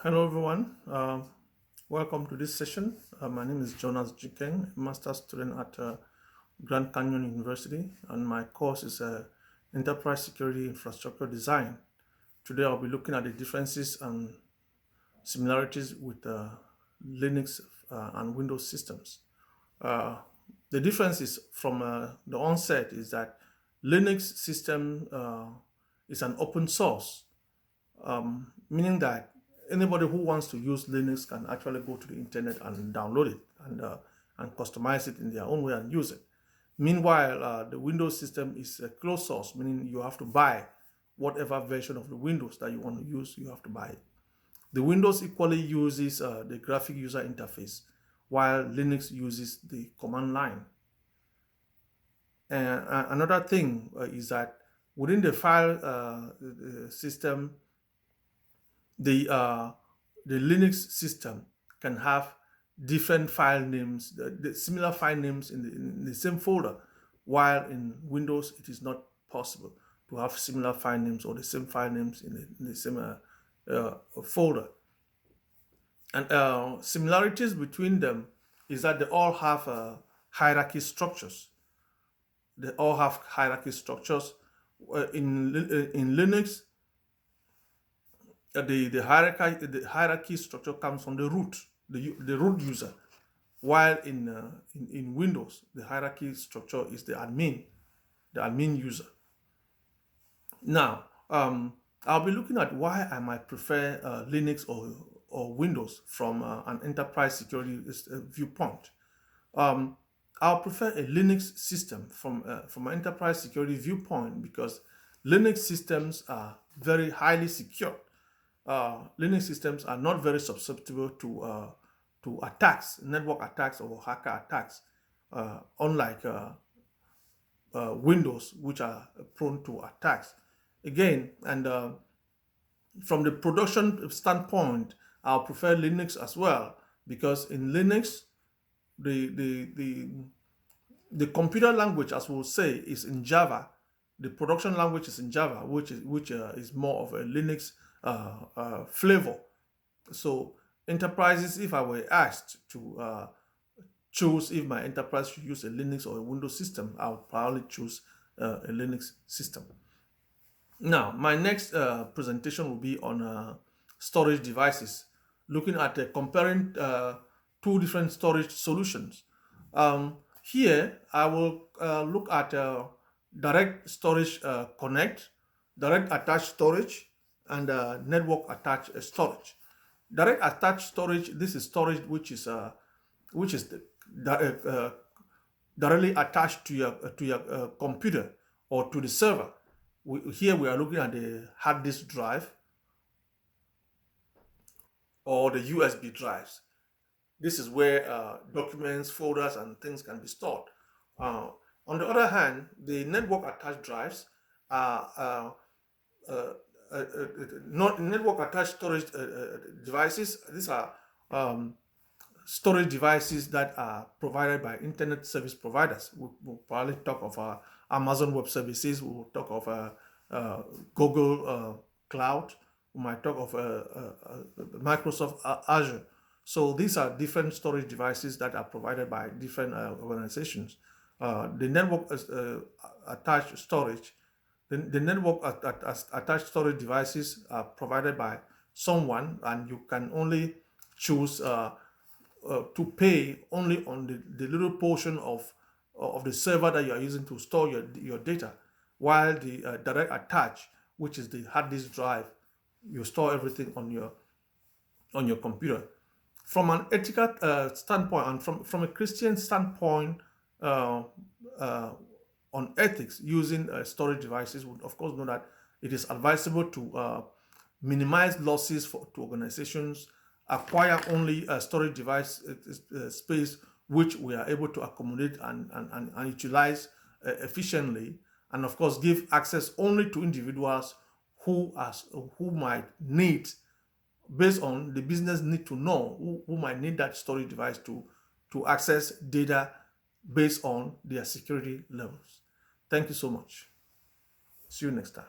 Hello, everyone. Welcome to this session. My name is Jonas Jikeng, a master's student at Grand Canyon University, and my course is Enterprise Security Infrastructure Design. Today, I'll be looking at the differences and similarities with Linux and Windows systems. Uh, the differences from the onset is that Linux system is an open source, meaning that anybody who wants to use Linux can actually go to the internet and download it and customize it in their own way and use it. Meanwhile, the Windows system is a closed source, meaning you have to buy whatever version of the Windows that you want to use, you have to buy it. The Windows equally uses the graphic user interface, while Linux uses the command line. And another thing is that within the file system, the Linux system can have different file names, the similar file names in the same folder, while in Windows it is not possible to have similar file names or the same file names in the same folder. And similarities between them is that they all have hierarchy structures. They all have hierarchy structures. In Linux, the hierarchy structure comes from the root, the root user, while in Windows the hierarchy structure is the admin user. Now, I'll be looking at why I might prefer Linux or Windows from an enterprise security viewpoint. I'll prefer a Linux system from an enterprise security viewpoint because Linux systems are very highly secure. Linux systems are not very susceptible to attacks, network attacks or hacker attacks, unlike Windows, which are prone to attacks. Again, and from the production standpoint, I'll prefer Linux as well because in Linux, the computer language, as we'll say, is in Java. The production language is in Java, which is more of a Linux flavor. So enterprises, if I were asked to choose if my enterprise should use a Linux or a Windows system, I would probably choose a Linux system. Now, my next presentation will be on storage devices, looking at comparing two different storage solutions. Here, I will look at direct storage connect, direct attached storage, and network attached storage. Direct attached storage, this is storage which is directly attached to your computer or to the server. Here we are looking at the hard disk drive or the USB drives. This is where documents, folders, and things can be stored. On the other hand, the network attached drives are not network attached storage devices. These are storage devices that are provided by internet service providers. We'll probably talk of Amazon Web Services. We'll talk of Google Cloud. We might talk of Microsoft Azure. So these are different storage devices that are provided by different organizations. The network attached storage, the network attached storage devices are provided by someone, and you can only choose to pay only on the little portion of the server that you are using to store your data, while the direct attach, which is the hard disk drive, you store everything on your computer. From an ethical standpoint and from a Christian standpoint, on ethics using storage devices, would of course know that it is advisable to minimize losses to organizations, acquire only a storage device space which we are able to accommodate and utilize efficiently, and of course give access only to individuals who might need, based on the business need to know, who might need that storage device to access data based on their security levels. Thank you so much. See you next time.